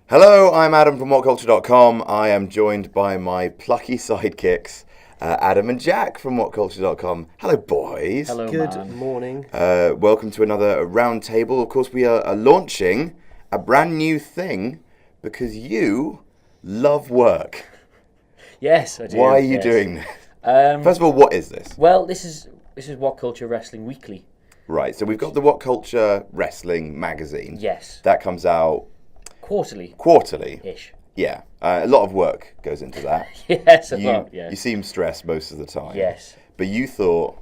Hello, I'm Adam from WhatCulture.com. I am joined by my plucky sidekicks, Adam and Jack from WhatCulture.com. Hello, boys. Hello, Good man. morning. Welcome to another Roundtable. Of course, we are launching a brand new thing because you love work. Yes, I do. Why are you yes. doing this? First of all, what is this? Well, this is WhatCulture Wrestling Weekly. Right, so we've got the WhatCulture Wrestling magazine. Yes. That comes out Quarterly. quarterly. Yeah, a lot of work goes into that. Yes, a lot. Yes. You seem stressed most of the time. Yes. But you thought,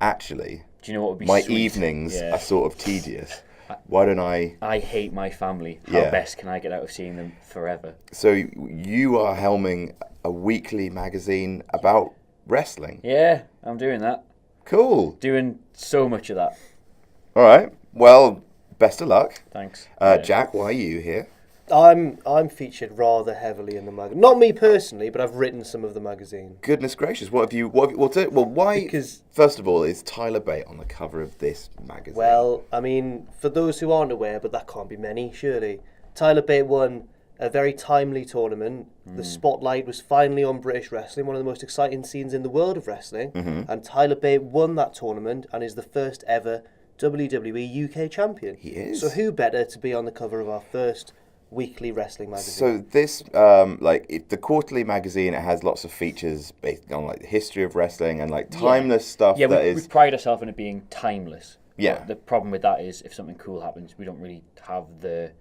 actually, Do you know what would be my sweet? evenings Yeah. are sort of tedious. Why don't I... I hate my family. How Yeah. best can I get out of seeing them forever? So you are helming a weekly magazine about wrestling. Yeah, I'm doing that. Cool. Doing so much of that. All right. Well, best of luck. Thanks. Jack, why are you here? I'm featured rather heavily in the magazine. Not me personally, but I've written some of the magazine. Goodness gracious, what have you... why... Because- First of all, is Tyler Bate on the cover of this magazine? Well, I mean, for those who aren't aware, but that can't be many, surely. Tyler Bate won a very timely tournament. The spotlight was finally on British wrestling, one of the most exciting scenes in the world of wrestling. And Tyler Bate won that tournament and is the first ever WWE UK champion. He is. So who better to be on the cover of our first weekly wrestling magazine? So this, the quarterly magazine, it has lots of features based on like the history of wrestling and like timeless stuff. Yeah, that we is. pride ourselves in it being timeless. Yeah. But the problem with that is if something cool happens, we don't really have the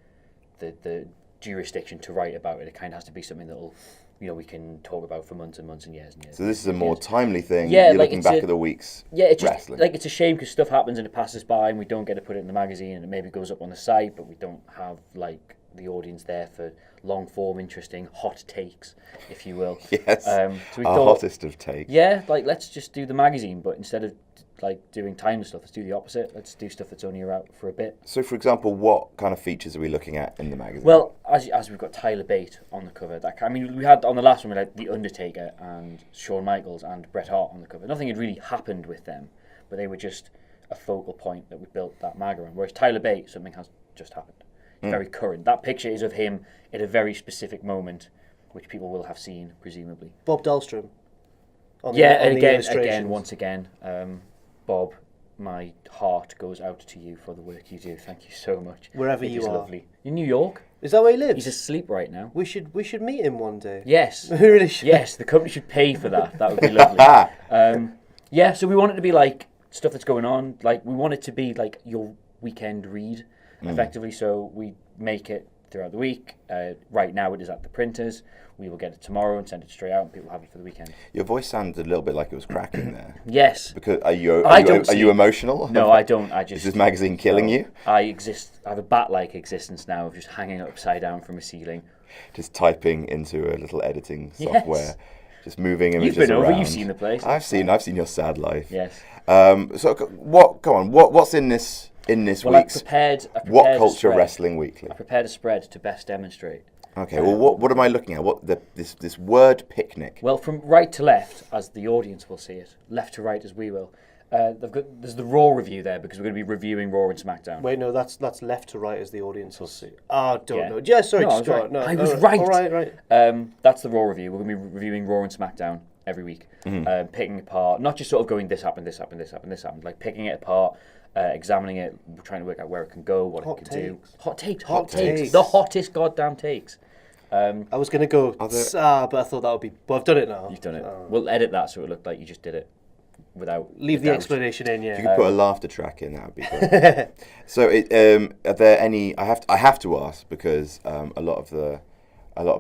jurisdiction to write about it. It kind of has to be something that'll, we can talk about for months and months and years and years. So this is a more timely thing. Yeah, You're like looking it's back a- at the week's It's just wrestling. like it's a shame because stuff happens and it passes by and we don't get to put it in the magazine and it maybe goes up on the site, but we don't have like the audience there for long form, interesting, hot takes, if you will. Yes. So we Our thought, hottest of takes. yeah, like let's just do the magazine, but instead of like doing timeless stuff, let's do the opposite. Let's do stuff that's only out for a bit. So, for example, what kind of features are we looking at in the magazine? Well, as we've got Tyler Bate on the cover, we had on the last one we had The Undertaker and Shawn Michaels and Bret Hart on the cover. Nothing had really happened with them, but they were just a focal point that we built that mag around. Whereas Tyler Bate, something has just happened. It's very current. That picture is of him at a very specific moment, which people will have seen, presumably. Bob Dahlstrom. On the And illustrations. again, once again, Bob, my heart goes out to you for the work you do. Thank you so much. Wherever It you is are. lovely. In New York. Is that where he lives? He's asleep right now. We should meet him one day. Yes. We really should. Yes, the company should pay for that. That would be lovely. So we want it to be like stuff that's going on. Like we want it to be like your weekend read, effectively. So we make it throughout the week. Right now it is at the printers. We will get it tomorrow and send it straight out, and people have it for the weekend. Your voice sounded a little bit like it was cracking there. Yes. Because are you sleep. emotional? No, I don't. I just. Is this magazine killing you? I exist. I have a bat-like existence now of just hanging upside down from a ceiling. Just typing into a little editing software, just moving images You've been over. around. You've seen the place. I've seen your sad life. Yes. So what? Go on. What's in this Well, I week's prepared What a Culture spread. Wrestling Weekly? I prepared a spread to best demonstrate. Okay. Well, what am I looking at? This word picnic? Well, from right to left, as the audience will see it, left to right as we will. There's the Raw review there because we're going to be reviewing Raw and SmackDown. Wait, no, that's left to right as the audience will see. I don't Yeah. know. Yeah, sorry, No, I just was go right. on. No, I no, was no. right. All right. That's the Raw review. We're going to be reviewing Raw and SmackDown every week, picking apart, not just sort of going this happened, like picking it apart, examining it, trying to work out where it can go, what Hot it can do. takes. Hot takes. takes. The hottest goddamn takes. I was going to go, but I thought that would be... Well, I've done it now. You've done it. We'll edit that so it looked like you just did it without... Leave the explanation in, If you yeah. could put a laughter track in, that would be great. So, are there any? I have to ask because a lot of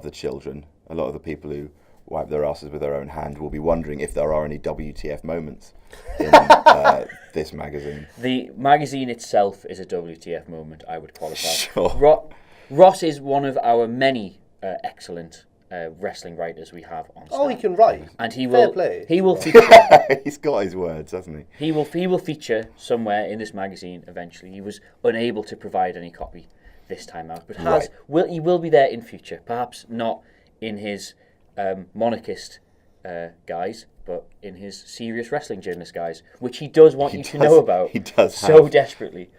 the children, a lot of the people who wipe their asses with their own hand will be wondering if there are any WTF moments in this magazine. The magazine itself is a WTF moment, I would qualify. Sure. Ross is one of our many excellent wrestling writers we have on staff. Oh, he can write. And he Fair will play. he will feature He's got his words, hasn't he? he will feature somewhere in this magazine eventually. He was unable to provide any copy this time out, but he will be there in future. Perhaps not in his monarchist guise, but in his serious wrestling journalist guise, which he does want you to know about. He does so have. desperately.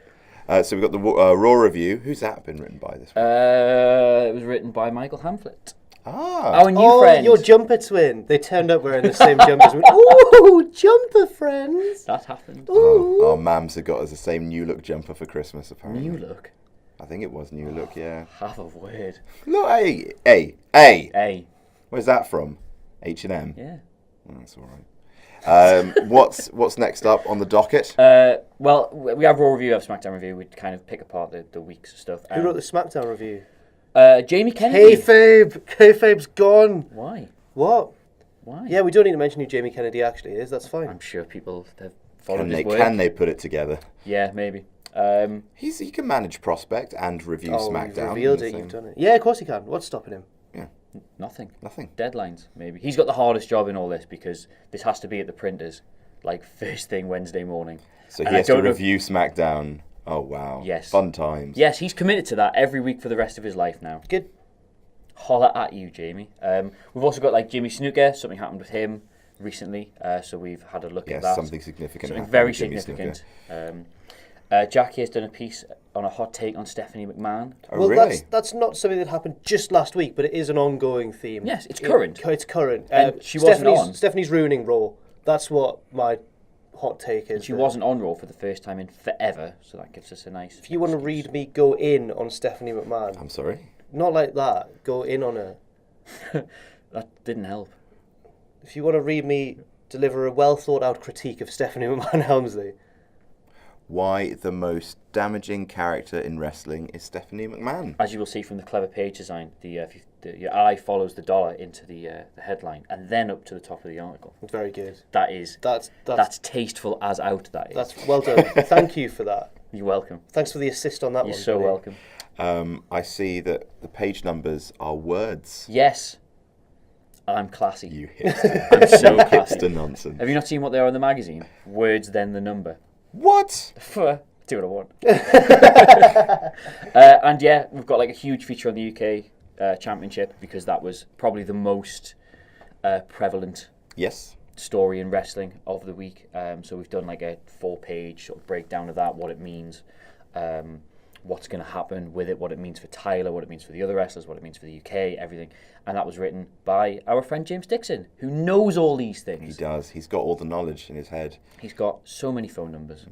So we've got the Raw review. Who's that been written by this week? It was written by Michael Hamflett. Ah. Our new friend. Your jumper twin. They turned up wearing the same jumpers. Ooh, jumper friends. That happened. Ooh. Our mums have got us the same New Look jumper for Christmas, apparently. New Look. I think it was New Look, yeah. Half a word. No, hey. Where's that from? H&M? Yeah. Oh, that's all right. What's next up on the docket? Well, we have Raw review, we have SmackDown review. We kind of pick apart the week's stuff. Who wrote the SmackDown review? Jamie Kennedy. Kayfabe's gone. Why? What? Why? Yeah, we don't need to mention who Jamie Kennedy actually is. That's fine. I'm sure people have followed his Can work. they put it together? Yeah, maybe. He can manage Prospect and review Oh, SmackDown. you've revealed it. You've done it. Yeah, of course he can. What's stopping him? Nothing. Nothing. Deadlines, maybe. He's got the hardest job in all this because this has to be at the printers, like first thing Wednesday morning. So And he I has to don't know- review SmackDown. Oh, wow. Yes. Fun times. Yes, he's committed to that every week for the rest of his life now. Good. Holler at you, Jamie. We've also got like Jimmy Snuka. Something happened with him recently, so we've had a look at Yes, that. something significant. Something happened very with Jimmy significant. Snuka. Jackie has done a piece on a hot take on Stephanie McMahon. Oh, Well, really? that's not something that happened just last week, but it is an ongoing theme. Yes, it's current. It's current. And she wasn't on. Stephanie's ruining Raw. That's what my hot take is. She wasn't on Raw for the first time in forever, so that gives us a nice. If you want to read me go in on Stephanie McMahon, I'm sorry? not like that. Go in on her. That didn't help. If you want to read me deliver a well thought out critique of Stephanie McMahon Helmsley, Why the most damaging character in wrestling is Stephanie McMahon? As you will see from the clever page design, your eye follows the dollar into the headline and then up to the top of the article. it's very good. That's tasteful as out. That is. That's well done. Thank you for that. You're welcome. Thanks for the assist on that You're one. so buddy. welcome. I see that the page numbers are words. Yes, I'm classy. You hipster. I'm so classy. Hipster nonsense. Have you not seen what they are in the magazine? Words, then the number. What? Do what I want. And yeah, we've got like a huge feature on the UK Championship because that was probably the most prevalent Yes. story in wrestling of the week. So we've done like a 4-page sort of breakdown of that, what it means, what's going to happen with it, what it means for Tyler, what it means for the other wrestlers, what it means for the UK, everything. And that was written by our friend James Dixon, who knows all these He things. does. He's got all the knowledge in his head. He's got so many phone numbers.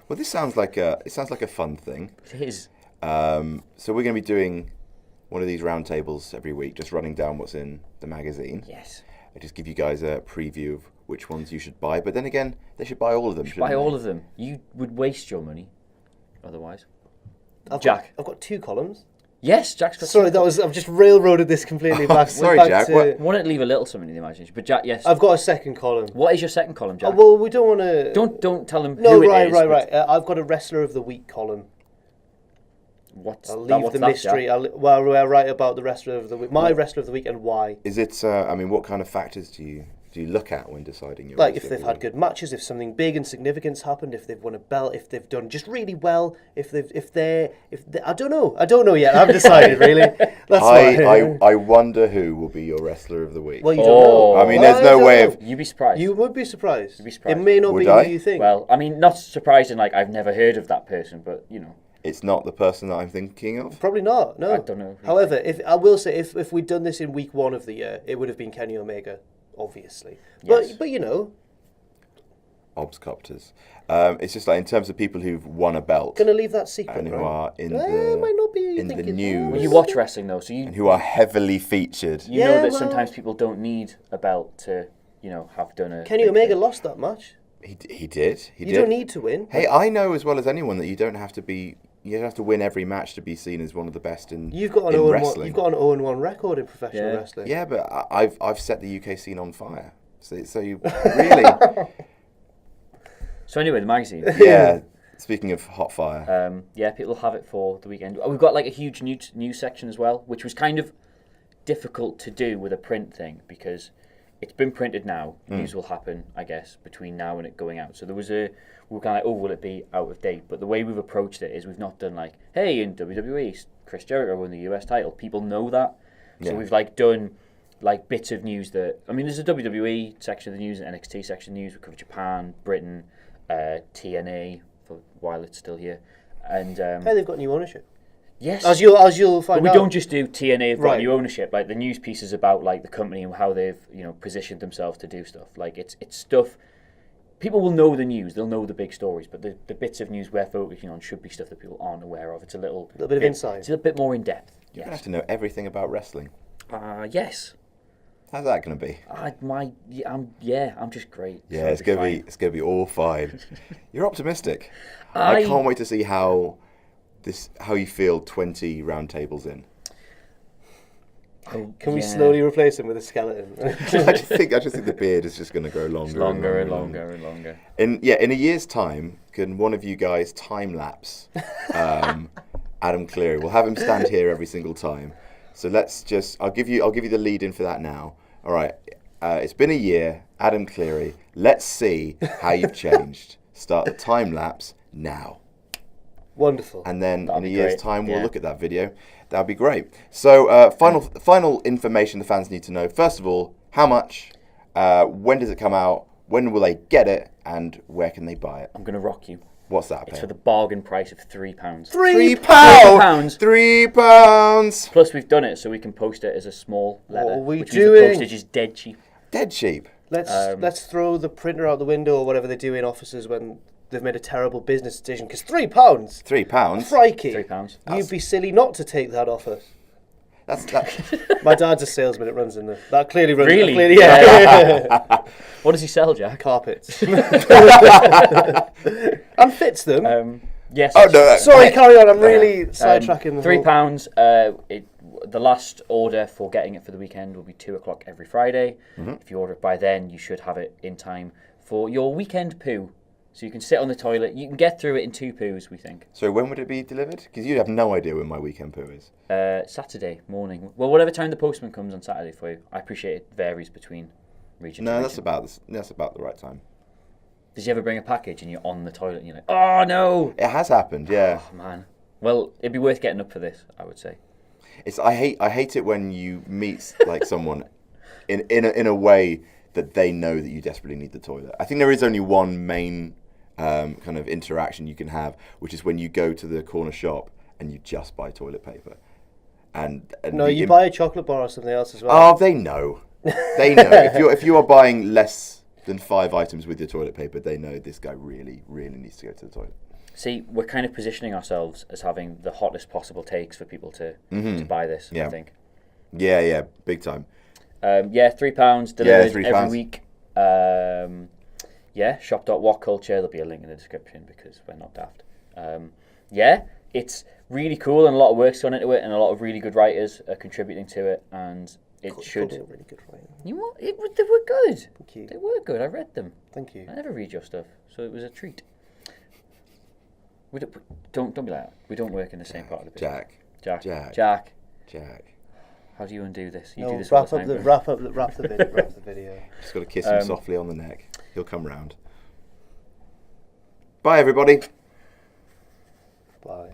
Well, this sounds like a fun thing. It is. So we're going to be doing one of these roundtables every week, just running down what's in the magazine. Yes. I just give you guys a preview of which ones you should buy. But then again, they should buy all of them. Buy all of them. You would waste your money otherwise. I've Jack. got 2 columns. Yes, Jack's got Sorry, I've just railroaded this completely back. Sorry, back Jack, to- what- I wanted to leave a little something in the imagination, but Jack, yes. I've got a second column. What is your second column, Jack? Well, we don't want to. Don't tell them No, who right, it is. right, but right. I've got a wrestler of the week column. What's I'll that, leave what's the that, mystery. Jack? I'll write about the wrestler of the week, my wrestler of the week, and why. Is it? I mean, what kind of factors do you look at when deciding your? Like if wrestler they've of the had week? good matches, if something big and significant's happened, if they've won a belt, if they've done just really well, if they I don't know yet. I haven't decided really. That's why. I wonder who will be your wrestler of the week. Well, you don't Oh. know. I mean, Well, there's no don't way know. of. You'd be surprised. You would be surprised. You'd be surprised. It may not Would be I? who you think. Well, I mean, not surprising. Like I've never heard of that person, but you know, It's not the person that I'm thinking of. Probably not. No. I don't know. However, if we'd done this in week 1 of the year, it would have been Kenny Omega, obviously. Yes. But you know, Obscopters. It's just like in terms of people who've won a belt gonna leave that secret. and who right? are in It might not be who you in the think it is. news. well, you watch wrestling though, so and who are heavily featured. you Yeah, know that well- sometimes people don't need a belt to, have done a. Kenny big Omega thing. lost that match. He did. He You did. don't need to win. Hey, I know as well as anyone that you don't have to be. You don't have to win every match to be seen as one of the best in You've got an in 0-1. wrestling. You've got an 0-1 record in professional Yeah. wrestling. Yeah, but I've set the UK scene on fire. So you really, So anyway, the magazine. yeah. Speaking of hot fire, People have it for the weekend. We've got like a huge news section as well, which was kind of difficult to do with a print thing because it's been printed now. News will happen, I guess, between now and it going out. So we were kind of like, will it be out of date? But the way we've approached it is we've not done like, hey, in WWE, Chris Jericho won the US title. People know that. So Yeah. we've like done like bits of news that, I mean, there's a WWE section of the news, an NXT section of the news. We cover Japan, Britain, TNA, for while it's still here. And Hey, they've got new ownership. yes, As you'll but find we out. don't just do TNA have got Right. new ownership. Like the news pieces about like the company and how they've positioned themselves to do stuff. Like it's stuff. People will know the news. They'll know the big stories, but the bits of news we're focusing on should be stuff that people aren't aware of. It's a little bit of insight. It's a bit more in depth. You have Yes. to know everything about wrestling. Yes. How's that going to be? I'm just great. Yeah, So it's it'll gonna be be all fine. You're optimistic. I- I can't wait to see how you feel 20 roundtables in. fine. Can we Yeah. slowly replace him with a skeleton? I just think the beard is just going to grow longer, longer and and longer and longer? In a year's time, can one of you guys time lapse Adam Cleary? We'll have him stand here every single time. So I'll give you the lead in for that now. All right, it's been a year, Adam Cleary. Let's see how you've changed. Start the time lapse now. Wonderful. And then That'd in a be year's great. time, we'll Yeah. look at that video. That'd be great. So final information the fans need to know. First of all, how much? When does it come out? When will they get it? And where can they buy it? I'm gonna rock you. What's that? It's for the bargain price of £3. £3. £3. Plus, we've done it so we can post it as a small letter. What are we which means doing? the postage is dead cheap. Dead cheap. Let's throw the printer out the window or whatever they do in offices when they've made a terrible business decision. Because £3, £3. crikey, £3. you'd be silly not to take that offer. That. My dad's a salesman. It runs in the that clearly runs. Really? Clearly, yeah. What does he sell, Jack? Carpets. And fits them. Yes. Oh no! Sorry, carry on. I'm really sidetracking the whole- £3. The last order for getting it for the weekend will be 2:00 every Friday. If you order it by then, you should have it in time for your weekend poo. So you can sit on the toilet. You can get through it in 2 poos, we think. So when would it be delivered? Because you have no idea when my weekend poo is. Saturday morning. Well, whatever time the postman comes on Saturday for you. I appreciate it varies between region to No, region. that's about the right time. Did you ever bring a package and you're on the toilet and you're like, oh no! It has happened, yeah. Oh man. Well, it'd be worth getting up for this, I would say. I hate it when you meet like someone in a way that they know that you desperately need the toilet. I think there is only one main kind of interaction you can have, which is when you go to the corner shop and you just buy toilet paper. And No, you buy a chocolate bar or something else as well. Oh, they know. They know. If you are buying less than 5 items with your toilet paper, they know this guy really, really needs to go to the toilet. See, we're kind of positioning ourselves as having the hottest possible takes for people to buy this, Yeah. I think. Yeah, big time. £3 delivered £3. every week. Shop.WhatCulture. There'll be a link in the description because we're not daft. It's really cool and a lot of work's gone into it and a lot of really good writers are contributing to it and it should... Called it a really good writing. You know what? They were good. Thank you. They were good. I read them. Thank you. I never read your stuff, so it was a treat. Don't be like that. We don't work in the same part of the business. Jack. How do you undo this? You do this all the time. Wrap the video. Just got to kiss him softly on the neck. He'll come round. Bye, everybody. Bye.